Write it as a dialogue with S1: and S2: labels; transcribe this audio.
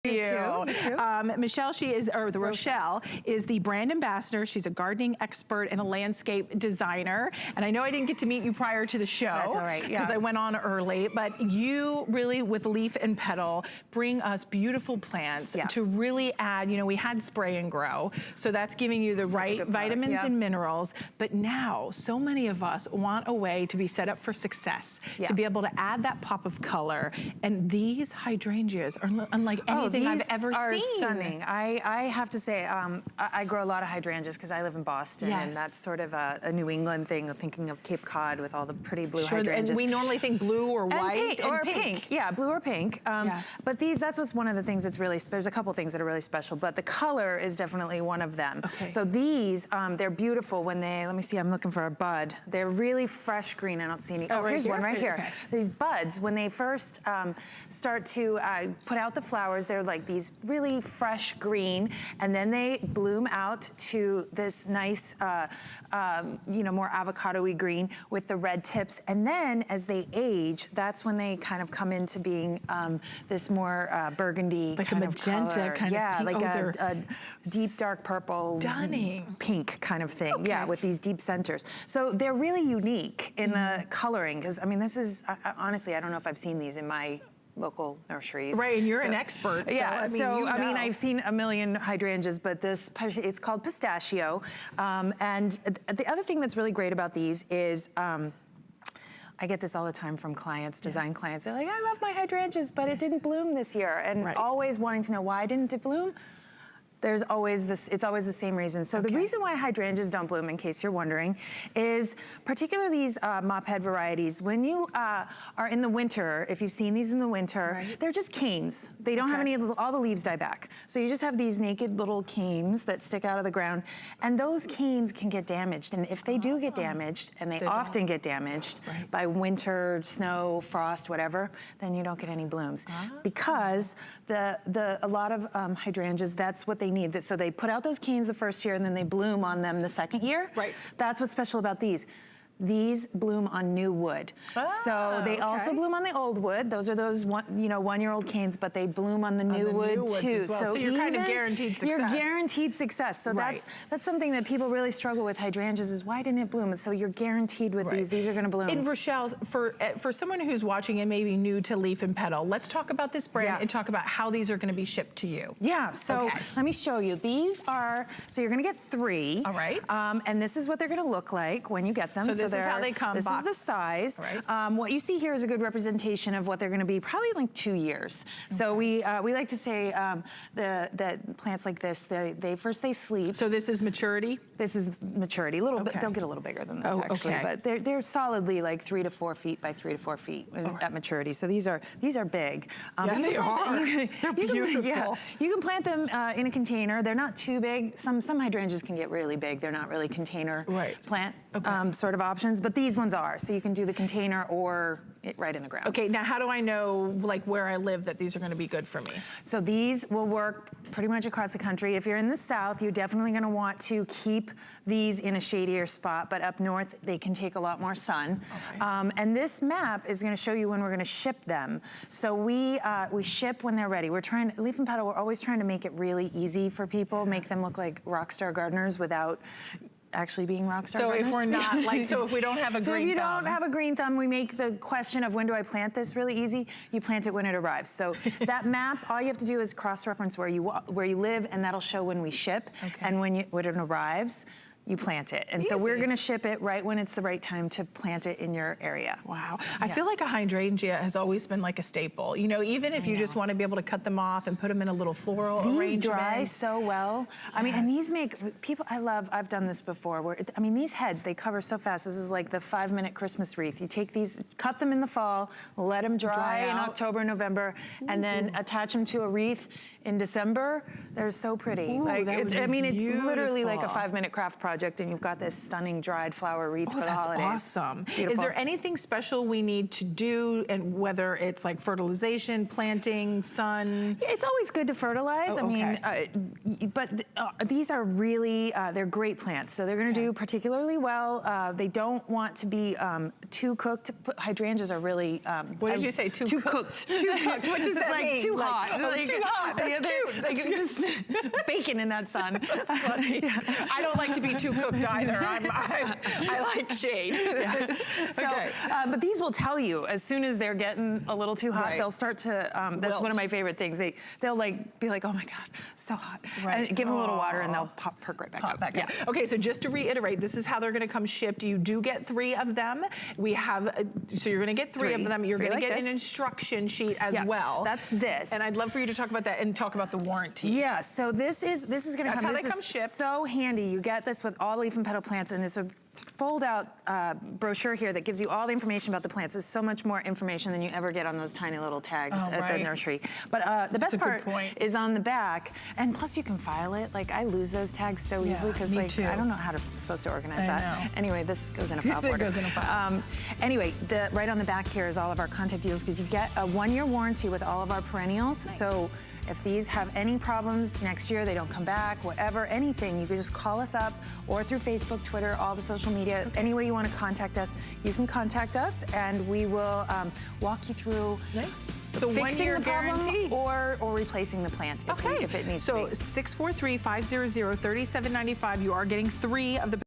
S1: You too.
S2: Michelle, Rochelle is the brand ambassador. She's a gardening expert and a landscape designer. And I know I didn't get to meet you prior to the show.
S1: That's all right,
S2: because I went on early. But you really, with Leaf and Petal, bring us beautiful plants to really add, you know, we had spray and grow. So that's giving you the right vitamins and minerals. But now, so many of us want a way to be set up for success, to be able to add that pop of color. And these hydrangeas are unlike anything I've ever seen.
S1: These are stunning. I have to say, I grow a lot of hydrangeas because I live in Boston, and that's sort of a New England thing, thinking of Cape Cod with all the pretty blue hydrangeas.
S2: And we normally think blue or white
S1: or pink. Yeah, blue or pink. But that's what's one of the things that's really, there's a couple things that are really special, but the color is definitely one of them. So these, they're beautiful when they, let me see, I'm looking for a bud. They're really fresh green. I don't see any. Oh, here's one right here. These buds, when they first start to put out the flowers, they're like these really fresh green, and then they bloom out to this nice, you know, more avocado-y green with the red tips. And then as they age, that's when they kind of come into being this more burgundy
S2: like
S1: kind
S2: a magenta
S1: of
S2: kind of pink.
S1: Like a deep dark purple,
S2: stunning
S1: pink kind of thing. Yeah, with these deep centers. So they're really unique in the coloring, because I mean, this is honestly, I don't know if I've seen these in my local nurseries.
S2: Right, and you're an expert. So,
S1: yeah,
S2: I mean,
S1: I've seen a million hydrangeas, but this, it's called Pistachio. And the other thing that's really great about these is, I get this all the time from clients, design clients. They're like, I love my hydrangeas, but it didn't bloom this year. And always wanting to know, why didn't it bloom? There's always this, it's always the same reason. So the reason why hydrangeas don't bloom, in case you're wondering, is particularly these mop head varieties. When you are in the winter, if you've seen these in the winter, they're just canes. They don't have any, all the leaves die back. So you just have these naked little canes that stick out of the ground, and those canes can get damaged. And if they do get damaged, and they often get damaged by winter, snow, frost, whatever, then you don't get any blooms. Because a lot of hydrangeas, that's what they need. So they put out those canes the first year, and then they bloom on them the second year. That's what's special about these. These bloom on new wood. So they also bloom on the old wood. Those are those one-year-old canes, but they bloom on the new wood too.
S2: As well. So you're kind of guaranteed success.
S1: You're guaranteed success. So that's something that people really struggle with hydrangeas, is why didn't it bloom? So you're guaranteed with these. These are going to bloom.
S2: And Rochelle, for someone who's watching and maybe new to Leaf and Petal, let's talk about this brand and talk about how these are going to be shipped to you.
S1: Yeah. So let me show you. These are, so you're going to get 3.
S2: All right.
S1: And this is what they're going to look like when you get them.
S2: So this is how they come.
S1: This is the size. What you see here is a good representation of what they're going to be, probably like 2 years. So we like to say that plants like this, they first sleep.
S2: So this is maturity?
S1: This is maturity. A little bit. They'll get a little bigger than this actually, but they're solidly like 3 to 4 feet by 3 to 4 feet at maturity. So these are big.
S2: Yeah, they are. They're beautiful.
S1: You can plant them in a container. They're not too big. Some hydrangeas can get really big. They're not really container plant sort of options, but these ones are. So you can do the container or right in the ground.
S2: Okay, now how do I know, like, where I live, that these are going to be good for me?
S1: So these will work pretty much across the country. If you're in the south, you're definitely going to want to keep these in a shadier spot, but up north, they can take a lot more sun. And this map is going to show you when we're going to ship them. So we ship when they're ready. We're trying, Leaf and Petal, we're always trying to make it really easy for people, make them look like rock star gardeners without actually being rock star gardeners.
S2: If we're not, like, so if we don't have a green thumb.
S1: So if you don't have a green thumb, we make the question of when do I plant this really easy. You plant it when it arrives. So that map, all you have to do is cross-reference where you live, and that'll show when we ship. And when it arrives, you plant it. And so we're gonna ship it right when it's the right time to plant it in your area.
S2: Wow. I feel like a hydrangea has always been like a staple. You know, even if you just want to be able to cut them off and put them in a little floral arrangement.
S1: These dry so well. I mean, and these make, people, I've done this before, where, I mean, these heads, they cover so fast. This is like the 5-minute Christmas wreath. You take these, cut them in the fall, let them dry in October, November, and then attach them to a wreath in December, they're so pretty.
S2: Ooh,
S1: like,
S2: that would be
S1: I mean, it's literally like a
S2: beautiful.
S1: 5-minute craft project, and you've got this stunning dried flower wreath for the
S2: that's
S1: holidays.
S2: awesome.
S1: Beautiful.
S2: Is there anything special we need to do, and whether it's like fertilization, planting, sun?
S1: Yeah, it's always good to fertilize.
S2: Oh,
S1: but these are really, they're great plants. So they're gonna do particularly well. They don't want to be too cooked. Hydrangeas are really,
S2: What did you say, too
S1: cooked?
S2: Too cooked, what does that
S1: like
S2: mean?
S1: Too
S2: Like,
S1: hot.
S2: oh,
S1: Like,
S2: too hot, that's cute. That's
S1: just bacon in that sun.
S2: That's funny. I don't like to be too cooked either. I like shade.
S1: Yeah. So,
S2: okay.
S1: But these will tell you as soon as they're getting a little too hot,
S2: Right.
S1: they'll start to, that's
S2: Wilt.
S1: one of my favorite things. They'll like be like, oh my God, so hot.
S2: Right.
S1: And give them a little water and they'll perk right back up.
S2: Yeah. Okay, so just to reiterate, this is how they're gonna come shipped. You do get 3 of them. We have, so you're gonna get 3 of them. You're gonna
S1: like
S2: get
S1: this.
S2: an instruction sheet as well.
S1: That's this.
S2: And I'd love for you to talk about that and talk about the warranty.
S1: Yeah, so this is gonna
S2: That's
S1: come.
S2: how
S1: This
S2: they come
S1: is
S2: shipped.
S1: so handy. You get this with all leaf and petal plants, and it's a fold-out brochure here that gives you all the information about the plants. There's so much more information than you ever get on those tiny little tags at the nursery. But the best part is on the back, and plus you can file it. Like, I lose those tags so easily because like I don't know how to supposed to organize that. Anyway, this goes in a file folder.
S2: It goes in a file.
S1: Anyway, right on the back here is all of our contact details because you get a 1-year warranty with all of our perennials.
S2: Nice.
S1: So if these have any problems next year, they don't come back, whatever, anything, you can just call us up or through Facebook, Twitter, all the social media. Any way you want to contact us, you can contact us and we will walk you through
S2: So
S1: fixing
S2: 1-year
S1: the problem
S2: guarantee?
S1: or replacing the plant if it needs to be.
S2: So 643-500-3795. You are getting 3 of the